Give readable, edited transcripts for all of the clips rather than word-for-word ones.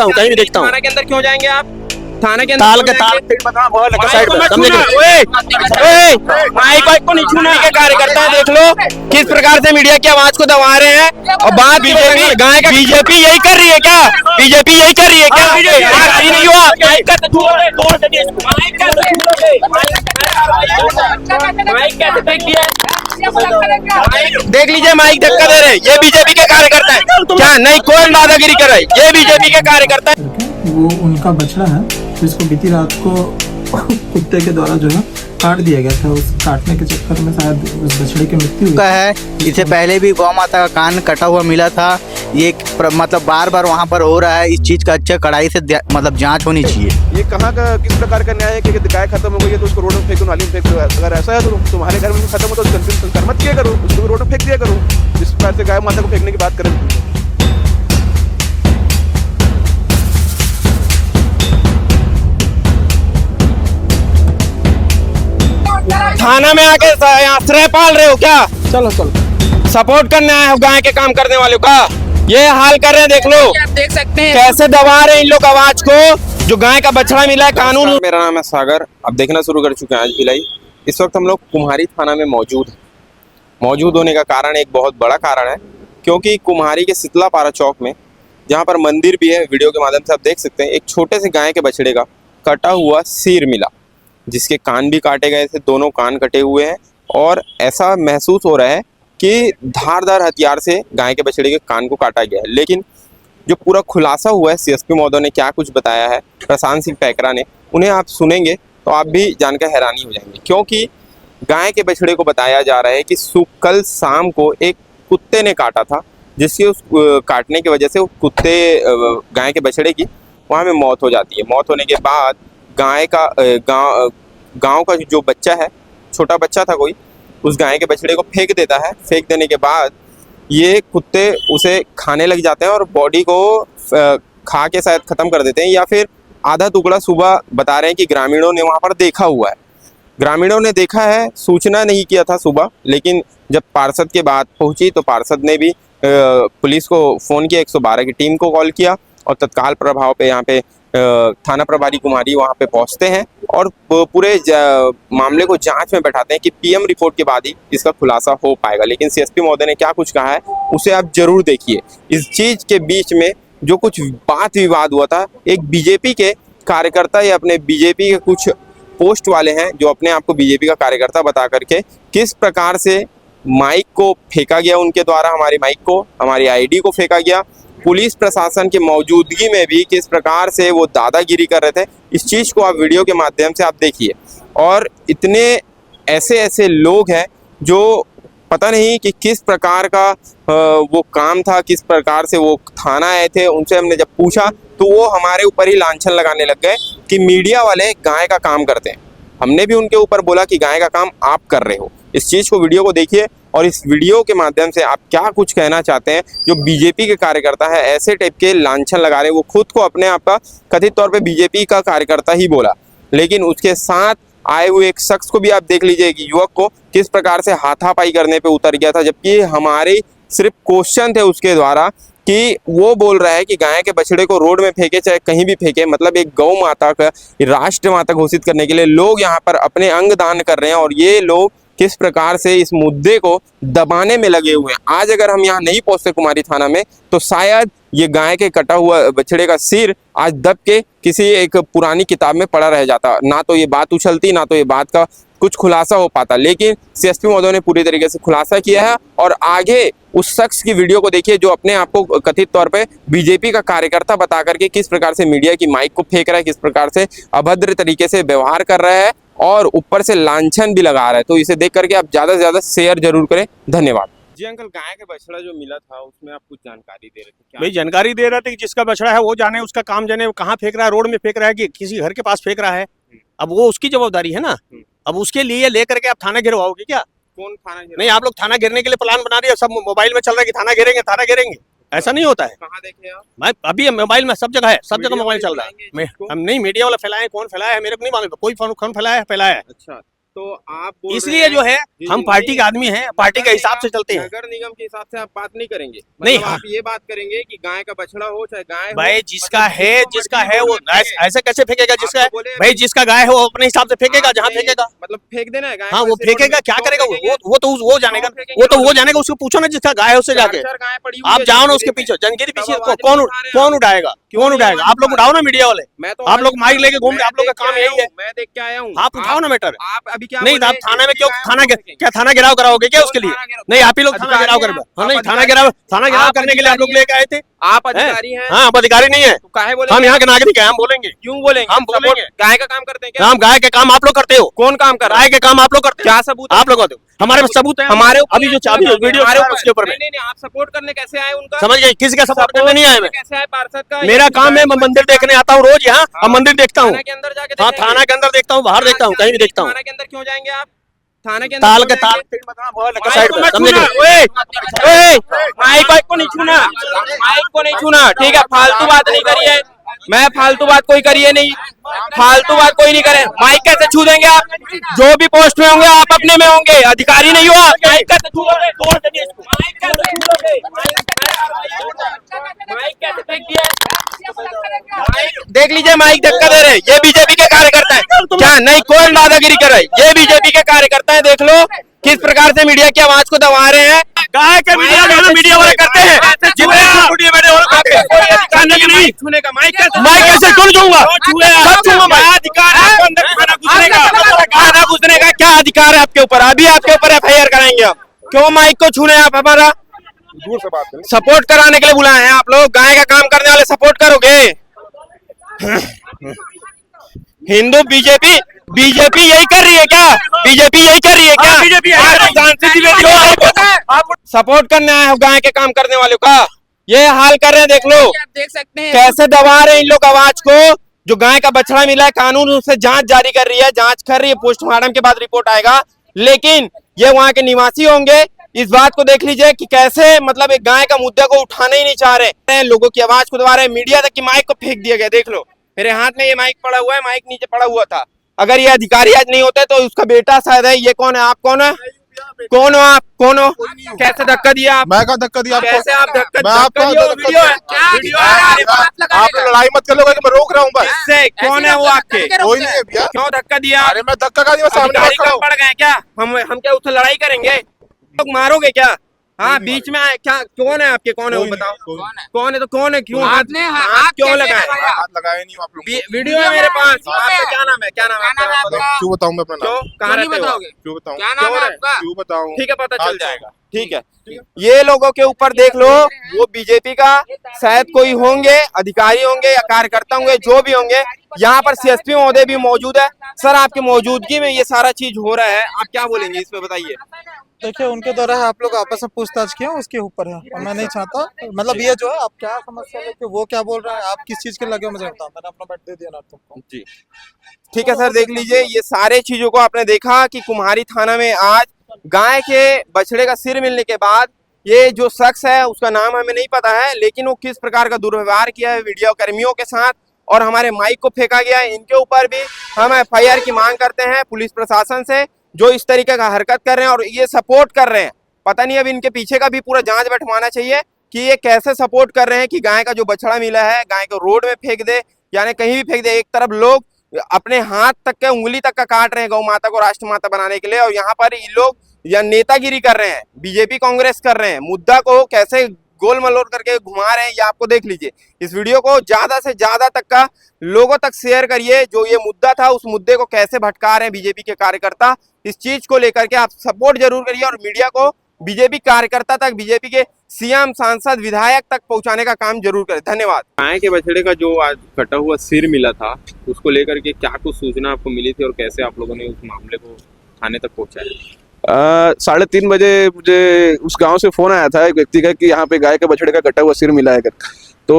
हूँ, कहीं भी देखता हूँ। थाना के अंदर क्यों जाएंगे आप? थाना के अंदर ताल क्यों के जाएंगे? ताल साइड पे माइक को नहीं छूना के कार्यकर्ता है, देख लो किस प्रकार से मीडिया की आवाज को दबा रहे हैं। और बात बीजेपी गाय का बीजेपी यही कर रही है क्या? बीजेपी यही कर रही है क्या? राजी नहीं हुआ माइक कैसे फेंक दिया? देख लीजिए माइक धक्का दे रहे, ये बीजेपी के कार्यकर्ता है क्या? नहीं, कौन दादागिरी कर रहा है? ये बीजेपी के कार्यकर्ता है। वो उनका बछड़ा है जिसको बीती रात को कुत्ते के द्वारा जो है काट दिया गया था। उस काटने के चक्कर में शायद उस बछड़े की मृत्यु हुई है। इससे पहले भी गौ माता का कान कटा हुआ मिला था। ये मतलब बार बार वहाँ पर हो रहा है। इस चीज़ का अच्छा कड़ाई से मतलब जांच होनी चाहिए। ये कहाँ का किस प्रकार का न्याय है कि गाय खत्म हो गई है तो उसको रोड में फेंक दो, नाली में फेंक दो। अगर ऐसा है तो तुम्हारे घर में खत्म हो तो अंतिम संस्कार मत किया करो, उसको रोड में फेंक दिया करो। जिस प्रकार से गाय माता को फेंकने की बात करें, थाना में आके आश्रय पाल रहे हो क्या? चलो सपोर्ट करने आए हो गाय के काम करने वालों का? ये हाल कर रहे हैं, देख लो। आप देख सकते हैं कैसे दबा रहे हैं इन लोग आवाज को। जो गाय का बछड़ा मिला है कानून। मेरा नाम है सागर, अब देखना शुरू कर चुके हैं आज भिलाई। इस वक्त हम लोग कुम्हारी थाना में मौजूद होने का कारण एक बहुत बड़ा कारण है, क्योंकि कुम्हारी के शीतलापारा चौक में जहाँ पर मंदिर भी है, वीडियो के माध्यम से आप देख सकते हैं, एक छोटे से गाय के बछड़े का कटा हुआ सिर मिला, जिसके कान भी काटे गए थे। दोनों कान कटे हुए हैं और ऐसा महसूस हो रहा है कि धारदार हथियार से गाय के बछड़े के कान को काटा गया है। लेकिन जो पूरा खुलासा हुआ है, सीएसपी महोदय ने क्या कुछ बताया है, प्रशांत सिंह पैकरा ने, उन्हें आप सुनेंगे तो आप भी जानकर हैरानी हो जाएंगे। क्योंकि गाय के बछड़े को बताया जा रहा है कि कल शाम को एक कुत्ते ने काटा था, जिसके उस काटने की वजह से कुत्ते गाय के बछड़े की वहाँ में मौत हो जाती है। मौत होने के बाद गाय का गांव का जो बच्चा है, छोटा बच्चा था कोई, उस गाय के बछड़े को फेंक देता है। फेंक देने के बाद ये कुत्ते उसे खाने लग जाते हैं और बॉडी को खा के शायद ख़त्म कर देते हैं, या फिर आधा टुकड़ा सुबह बता रहे हैं कि ग्रामीणों ने वहाँ पर देखा हुआ है। ग्रामीणों ने देखा है, सूचना नहीं किया था सुबह, लेकिन जब पार्षद के बात पहुँची तो पार्षद ने भी पुलिस को फ़ोन किया, 112 की टीम को कॉल किया और तत्काल प्रभाव पे यहाँ पे थाना प्रभारी कुम्हारी वहाँ पे पहुँचते हैं और पूरे मामले को जांच में बैठाते हैं कि पीएम रिपोर्ट के बाद ही इसका खुलासा हो पाएगा। लेकिन सीएसपी महोदय ने क्या कुछ कहा है उसे आप जरूर देखिए। इस चीज़ के बीच में जो कुछ बात विवाद हुआ था, एक बीजेपी के कार्यकर्ता या अपने बीजेपी के कुछ पोस्ट वाले हैं जो अपने आप को बीजेपी का कार्यकर्ता बता करके किस प्रकार से माइक को फेंका गया, उनके द्वारा हमारी माइक को, हमारी आईडी को फेंका गया। पुलिस प्रशासन की मौजूदगी में भी किस प्रकार से वो दादागिरी कर रहे थे, इस चीज़ को आप वीडियो के माध्यम से आप देखिए। और इतने ऐसे लोग हैं जो पता नहीं कि किस प्रकार का वो काम था, किस प्रकार से वो थाना आए थे। उनसे हमने जब पूछा तो वो हमारे ऊपर ही लांछन लगाने लग गए कि मीडिया वाले गाय का काम करते हैं। हमने भी उनके ऊपर बोला कि गाय का काम आप कर रहे हो। इस चीज़ को, वीडियो को देखिए और इस वीडियो के माध्यम से आप क्या कुछ कहना चाहते हैं। जो बीजेपी के कार्यकर्ता है ऐसे टाइप के लांछन लगा रहे हैं, वो खुद को अपने आप का कथित तौर पे बीजेपी का कार्यकर्ता ही बोला, लेकिन उसके साथ आए हुए एक शख्स को भी आप देख लीजिए कि युवक को किस प्रकार से हाथापाई करने पे उतर गया था, जबकि हमारे सिर्फ क्वेश्चन थे उसके द्वारा कि वो बोल रहा है कि गाय के बछड़े को रोड में फेंके चाहे कहीं भी फेंके, मतलब एक गौ माता का राष्ट्र माता घोषित करने के लिए लोग यहाँ पर अपने अंग दान कर रहे हैं और ये लोग किस प्रकार से इस मुद्दे को दबाने में लगे हुए हैं। आज अगर हम यहाँ नहीं पहुँचते कुमारी थाना में तो शायद ये गाय के कटा हुआ बछड़े का सिर आज दब के किसी एक पुरानी किताब में पड़ा रह जाता, ना तो ये बात उछलती, ना तो ये बात का कुछ खुलासा हो पाता। लेकिन सीएसपी महोदय ने पूरी तरीके से खुलासा किया है और आगे उस शख्स की वीडियो को देखिए जो अपने आप को कथित तौर पे बीजेपी का कार्यकर्ता बता करके किस प्रकार से मीडिया की माइक को फेंक रहा है, किस प्रकार से अभद्र तरीके से व्यवहार कर रहा है और ऊपर से लांछन भी लगा रहा है। तो इसे देख करके आप ज़्यादा से ज़्यादा शेयर जरूर करें। धन्यवाद जी। अंकल, गाय के बछड़ा जो मिला था उसमें आप कुछ जानकारी दे रहे थे क्या? भाई जानकारी दे रहे थे कि जिसका बछड़ा है वो जाने, उसका काम जाने, कहाँ फेंक रहा है, रोड में फेंक रहा है कि किसी घर के पास फेंक रहा है। अब वो उसकी जवाबदारी है ना। अब उसके लिए लेकर के आप थाना गिरवाओगे क्या? कौन थाना नहीं, आप लोग थाना गिरने के लिए प्लान बना रहे हो, सब मोबाइल में चल रहा है कि थाना गिरेंगे। ऐसा नहीं होता है। कहाँ देखे आप? मैं अभी मोबाइल में सब जगह है, सब जगह मोबाइल चल रहा है। हम नहीं, मीडिया वाला फैलाए, कौन फैलाया है मेरे को नहीं मालूम, कोई फोन फैलाया है। अच्छा, तो आप बोल इसलिए रहे हैं- जो है जी, हम जी, पार्टी नहीं, के आदमी हैं, पार्टी के हिसाब से चलते हैं। नगर निगम के हिसाब से आप बात नहीं करेंगे, नहीं, मतलब हाँ। आप ये बात करेंगे कि गाय का बछड़ा हो चाहे गाय हो, भाई जिसका मतलब है जिसको जिसका मर्जी है वो रोड में फेंके। ऐसे कैसे फेंकेगा जिसका है? आपको बोले भाई जिसका गाय है वो अपने हिसाब से फेंकेगा आप जहाँ नहीं- फेंकेगा। मतलब फेंक देना है गाय हाँ को वो ऐसे रोड फेंकेगा, में, क्या क्यों करेगा फेंकेंगे? वो जानेगा, फेंकेंगे वो रोड में? जानेगा, उसको पूछो ना जिसका गाय है उससे जाके। चार गायें पड़ी हुई आप है जाओ ना जंगली उसके में। पीछे, जंगली तब पीछे आवाज नहीं कौन उठा रहे हैं कौन आप। उठाएगा? क्यों कौन नहीं उठाएगा? आवाज आप लोग उठा उठाओ रहे ना मीडिया वाले। मैं तो आप लोग माइक लेके घूम रहे, आप लोग का काम यही है। मैं देख के आया हूँ। आप उठाओ ना मैटर। आप अभी क्या नहीं तो बोले? आप थाने में जिसकी क्यों गाय थाना वो फेंकेंगे। क्या थाना घेराव कराओगे क्या कौन उसके लिए? थाना घेराव? नहीं आप ही लोग थाना अधिकारी घेराव हैं कर आप? नहीं, आप थाना अधिकारी घेराव आप करने के लिए आप लोग अधिकारी लेके आए थे। आप अधिकारी हैं? हाँ आप अधिकारी नहीं है, तो काहे बोले? हम यहाँ के नागरिक हैं, हम बोलेंगे। क्यों बोलेंगे? हम बोलेंगे। सपोर्ट गाय का काम करते हैं क्या? हम गाय के काम आप लोग करते हो, कौन काम कर रहा गाय है? के काम आप लोग करते हो। क्या सबूत है? आप लोग करते हो, हमारे पास सबूत है। हमारे ऊपर अभी जो कैसे चाबी लगाओगे? वीडियो हमारे है उसके ऊपर में नहीं, आप सपोर्ट करने कैसे आए उनका? समझ गए, किसी का सपोर्ट करने नहीं आया मैं। कैसे आए पार्षद का? मेरा काम है, मैं मंदिर देखने आता हूँ रोज यहाँ, हाँ। अब मंदिर देखता हूँ। थाना के अंदर जाके हाँ देखेंगे? थाना के अंदर देखता हूँ, बाहर देखता हूँ, कहीं भी देखता हूँ। थाना के अंदर क्यों जाएंगे आप? थाने के अंदर ताल क्यों के ताल जाएंगे? साइड माइक पे को समझे मत गए? छूना, ओए, माइक को नहीं छूना, माइक को नहीं छूना, ठीक है? फालतू बात नहीं करिए, मैं फालतू बात कोई करिए नहीं, फालतू बात कोई नहीं करे। माइक कैसे छू देंगे आप? जो भी पोस्ट में होंगे आप अपने में होंगे, अधिकारी नहीं हो आप। माइक कैसे छू दोगे? माइक कैसे छू दोगे? माइक कैसे फेंक दिया? देख लीजिए माइक धक्का दे रहे, ये बीजेपी के कार्यकर्ता है क्या? नहीं, कौन दादागिरी कर रहा है? ये बीजेपी के कार्यकर्ता है। देख लो किस प्रकार से मीडिया की आवाज को दबा रहे हैं। गाय के मीडिया वाले करते हैं, जितने मीडिया वाले वो करते हैं। कोई अधिकार नहीं छूने का। माइक कैसे? मैं कैसे छोड़ दूंगा? सब छूंगा मैं। क्या अधिकार है आपको अंदर खाना घुसने का? खाना घुसने का क्या अधिकार है आपके ऊपर? अभी आपके ऊपर एफआईआर कराएंगे हम। क्यों माइक को छूने आप हमारा? दूर से बात करें। सपोर्ट कराने के लिए बुलाए हैं आप लोग। गाय का काम करने वाले सपोर्ट करोगे? हिंदू बीजेपी यही कर रही है क्या? बीजेपी यही कर रही है क्या? बीजेपी आप सपोर्ट करने आए हो गाय के काम करने वालों का? ये हाल कर रहे हैं, देख लो देख सकते हैं कैसे दबा रहे हैं इन लोग आवाज को। जो गाय का बछड़ा मिला है, कानून उससे जांच जारी कर रही है, जांच कर रही है, पोस्टमार्टम के बाद रिपोर्ट आएगा। लेकिन ये वहां के निवासी होंगे, इस बात को देख लीजिए कि कैसे मतलब एक गाय का मुद्दा को उठाने ही नहीं चाह रहे हैं, लोगों की आवाज को दबा रहे हैं। मीडिया तक की माइक को फेंक दिया गया। देख लो मेरे हाथ में ये माइक पड़ा हुआ है, माइक नीचे पड़ा हुआ था। अगर ये अधिकारी आज नहीं होते तो उसका बेटा शायद है। ये कौन है? आप कौन है? कौन हो आप? कौन हो? कैसे धक्का दिया आप? मैं का धक्का दिया आपको? कैसे आप धक्का? मैं आपको धक्का दिया? धक्का वीडियो है, दिया? वीडियो है। आप लड़ाई मत कर लो, मैं रोक रहा हूँ बस। किससे? कौन है वो आपके? कोई नहीं है भैया। क्यों धक्का दिया? अरे मैं धक्का का दिया, सामने अधिकारी खड़ा कम हूँ। पड़ गए क्या? हम क्या उससे लड़ाई करेंगे? लोग मारोगे क्या? हाँ बीच में आए क्या? कौन है आपके? कौन है वो कोई नहीं, बताओ? कोई नहीं। कौन है तो कौन है? क्यों आपने हाथ क्यों कैसे लगाए? लगाया? हाथ लगाए नहीं आप लोग। वीडियो है मेरे पास। वीडियो आपका है। क्या नाम है? क्या नाम है क्या नाम है आपका? आपका? क्यों बताऊँ मैं अपना क्यों? नाम? कहाँ क्यों नहीं रहते हो? बताओगे? क्यों बताऊँ? क्या नाम है क्यों? आपका? क्यों बताऊँ? ठीक है, पता चल हाल जाएगा। से। ठीक है, ये लोगों के ऊपर देख लो, वो बीजेपी का शायद कोई होंगे, अधिकारी होंगे या कार्यकर्ता होंगे, जो भी होंगे। यहाँ पर सीएसपी महोदय भी मौजूद है। सर आपकी मौजूदगी में ये सारा चीज हो रहा है, आप क्या बोलेंगे इस पे बताइए? देखिए उनके द्वारा आप लोग आपस में पूछताछ किया उसके ऊपर है, और मैं नहीं चाहता मतलब ये जो है आप क्या समस्या लेके वो क्या बोल रहे हैं, आप किस चीज के लगे हो मुझे बताओ। मैंने अपना बैठ दे दिया ना तुमको। जी ठीक है सर, देख लीजिए ये सारे चीजों को आपने देखा कि कुम्हारी थाना में आज गाय के बछड़े का सिर मिलने के बाद ये जो शख्स है उसका नाम हमें नहीं पता है, लेकिन वो किस प्रकार का दुर्व्यवहार किया है वीडियो कर्मियों के साथ और हमारे माइक को फेंका गया है। इनके ऊपर भी हम एफआईआर की मांग करते हैं पुलिस प्रशासन से, जो इस तरीके का हरकत कर रहे हैं और ये सपोर्ट कर रहे हैं। पता नहीं अब इनके पीछे का भी पूरा जांच बैठवाना चाहिए कि ये कैसे सपोर्ट कर रहे हैं कि गाय का जो बछड़ा मिला है गाय को रोड में फेंक दे, यानी कहीं भी फेंक दे। एक तरफ लोग अपने हाथ तक के उंगली तक का काट रहे हैं गौ माता को राष्ट्रमाता बनाने के लिए, और यहाँ पर ये लोग या नेतागिरी कर रहे हैं, बीजेपी कांग्रेस कर रहे हैं, मुद्दा को कैसे गोल मलोड़ करके घुमा रहे हैं ये आपको देख लीजिए। इस वीडियो को ज्यादा से ज्यादा तक का लोगों तक शेयर करिए। जो ये मुद्दा था उस मुद्दे को कैसे भटका रहे हैं बीजेपी के कार्यकर्ता, इस चीज को लेकर के आप सपोर्ट जरूर करिए और मीडिया को बीजेपी कार्यकर्ता तक, बीजेपी के सीएम, सांसद, विधायक तक पहुंचाने का काम जरूर करें। धन्यवाद। गाय के बछड़े का जो आज कटा हुआ सिर मिला था उसको लेकर के क्या कुछ सूचना आपको मिली थी और कैसे आप लोगों ने उस मामले को थाने तक पहुंचाया? 3:30 बजे मुझे उस गांव से फोन आया था एक व्यक्ति का कि यहाँ पे गाय के बछड़े का कटा हुआ सिर मिला है कर। तो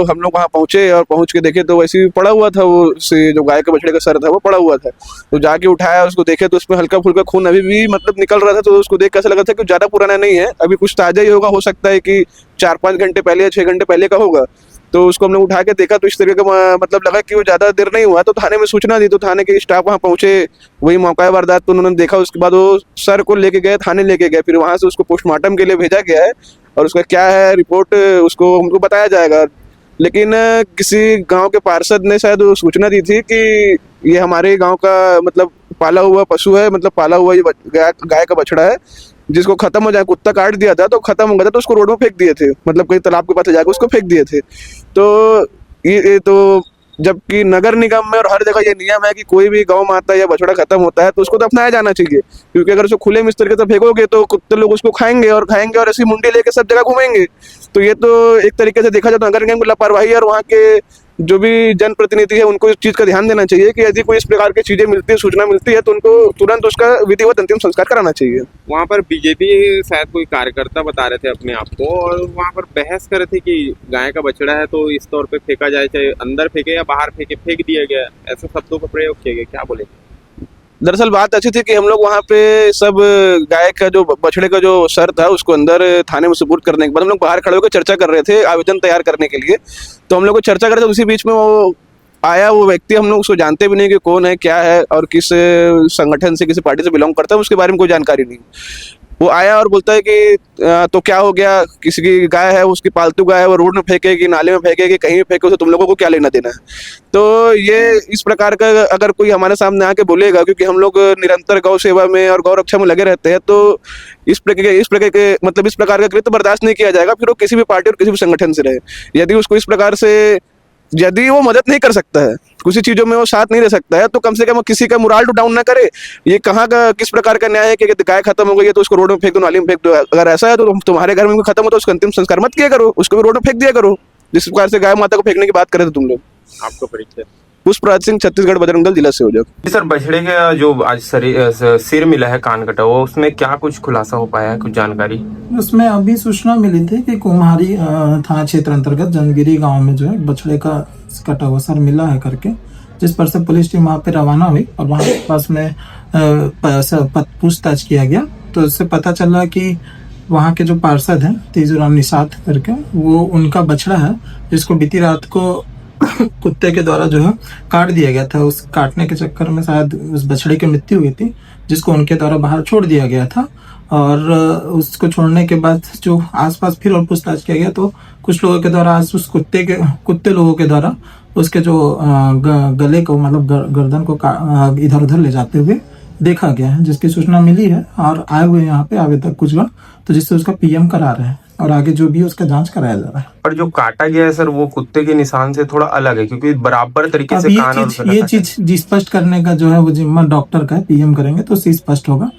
हम लोग वहाँ पहुंचे और पहुंच के देखे तो वैसे ही पड़ा हुआ था, वो से जो गाय के बछड़े का सर था वो पड़ा हुआ था। तो जाके उठाया उसको देखे तो उसमें हल्का फुल्का खून अभी भी मतलब निकल रहा था। तो उसको देख कैसा लगा था कि ज़्यादा पुराना नहीं है, अभी कुछ ताज़ा ही होगा, हो सकता है कि 4-5 घंटे पहले या 6 घंटे पहले का होगा। तो उसको हमने उठा के देखा तो इस तरीके का मतलब लगा कि वो ज़्यादा देर नहीं हुआ, तो थाने में सूचना दी, तो थाने के स्टाफ वहाँ पहुंचे, वही मौका वारदात तो उन्होंने देखा। उसके बाद वो सर को लेके गए, थाने लेके गए, फिर वहाँ से उसको पोस्टमार्टम के लिए भेजा गया है और उसका क्या है रिपोर्ट उसको हमको बताया जाएगा। लेकिन किसी गांव के पार्षद ने शायद वो सूचना दी थी कि ये हमारे गांव का मतलब पाला हुआ पशु है, मतलब पाला हुआ ये गाय का बछड़ा है, जिसको खत्म हो जाए, कुत्ता काट दिया था तो खत्म हो गया था, तो उसको रोड में फेंक दिए थे, मतलब कहीं तालाब के पास जाकर उसको फेंक दिए थे। तो ये तो जबकि नगर निगम में और हर जगह ये नियम है कि कोई भी गौ माता या बछड़ा खत्म होता है तो उसको दफनाया जाना चाहिए, क्योंकि अगर उसको खुले में इस तरीके से फेंकोगे तो कुत्ते लोग उसको खाएंगे और ऐसी मुंडी लेके सब जगह घूमेंगे। तो ये तो एक तरीके से देखा जाए तो नगर निगम की लापरवाही, और वहाँ के जो भी जनप्रतिनिधि है उनको इस चीज़ का ध्यान देना चाहिए कि यदि कोई इस प्रकार की चीज़ें मिलती है, सूचना मिलती है, तो उनको तुरंत उसका विधिवत अंतिम संस्कार कराना चाहिए। वहाँ पर बीजेपी शायद कोई कार्यकर्ता बता रहे थे अपने आप को, और वहाँ पर बहस कर रहे थे कि गाय का बछड़ा है तो इस तौर पे फेंका जाए, चाहे अंदर फेंके या बाहर फेंक दिया गया, ऐसे शब्दों का प्रयोग किया गया, क्या बोले? दरअसल बात अच्छी थी कि हम लोग वहाँ पे सब गाय का जो बछड़े का जो सर था उसको अंदर थाने में सुपुर्द करने के बाद हम लोग बाहर खड़े होकर चर्चा कर रहे थे आवेदन तैयार करने के लिए। तो हम लोग को चर्चा कर रहे थे, उसी बीच में वो आया, वो व्यक्ति, हम लोग उसको जानते भी नहीं कि कौन है, क्या है और किस संगठन से, किसी पार्टी से बिलोंग करता है, उसके बारे में कोई जानकारी नहीं। वो आया और बोलता है कि तो क्या हो गया, किसी की गाय है, उसकी पालतू गाय है, वो रोड में फेंकेगी, नाले में फेंकेगी, कहीं भी फेंके, तो तुम लोगों को क्या लेना देना है। तो ये इस प्रकार का अगर कोई हमारे सामने आके बोलेगा, क्योंकि हम लोग निरंतर गौ सेवा में और गौ रक्षा में लगे रहते हैं, तो इस प्रकार के मतलब इस प्रकार का कृत्य बर्दाश्त नहीं किया जाएगा, फिर वो किसी भी पार्टी और किसी भी संगठन से रहे। यदि उसको इस प्रकार से, यदि वो मदद नहीं कर सकता है, किसी चीज़ों में वो साथ नहीं दे सकता है, तो कम से कम वो किसी का मोराल डाउन ना करे। ये कहाँ का किस प्रकार का न्याय है कि गाय खत्म हो गई है तो उसको रोड में फेंक दो, नाली में फेंक दो। अगर ऐसा है तो तुम्हारे घर में खत्म हो तो उसका अंतिम संस्कार मत किया करो, उसको भी रोड में फेंक दिया करो, जिस प्रकार से गाय माता को फेंकने की बात करे थे तुम लोग। आपका परिचय? पुष्पराज सिंह, छत्तीसगढ़ बजरंग दल, जिला संयोजक। जी सर, बछड़े का जो आज सिर मिला है कान कटा हुआ, उसमें क्या कुछ खुलासा हो पाया है, कुछ जानकारी? उसमें अभी सूचना मिली थी कि कुम्हारी थाना क्षेत्र अंतर्गत जनगिरी गांव में जो है बछड़े का कटा हुआ सर मिला है करके, जिस पर से पुलिस टीम वहाँ पे रवाना हुई और वहाँ पास में पूछताछ किया गया। तो उससे पता चला कि वहाँ के जो पार्षद हैं तेजूराम निषाद करके, वो उनका बछड़ा है जिसको बीती रात को कुत्ते के द्वारा जो है काट दिया गया था। उस काटने के चक्कर में शायद उस बछड़े की मृत्यु हुई थी, जिसको उनके द्वारा बाहर छोड़ दिया गया था। और उसको छोड़ने के बाद जो आसपास फिर और पूछताछ किया गया तो कुछ लोगों के द्वारा आज उस कुत्ते लोगों के द्वारा उसके जो गले को मतलब गर्दन को इधर उधर ले जाते हुए देखा गया है, जिसकी सूचना मिली है और आए हुए यहाँ पे आवेदक कुछ लोग, तो जिससे उसका पीएम करा रहे हैं और आगे जो भी है उसका जांच कराया जा रहा है। और जो काटा गया है सर वो कुत्ते के निशान से थोड़ा अलग है, क्योंकि बराबर तरीके से कान और ये चीज स्पष्ट करने का जो है वो जिम्मा डॉक्टर का है, पीएम करेंगे तो स्पष्ट होगा।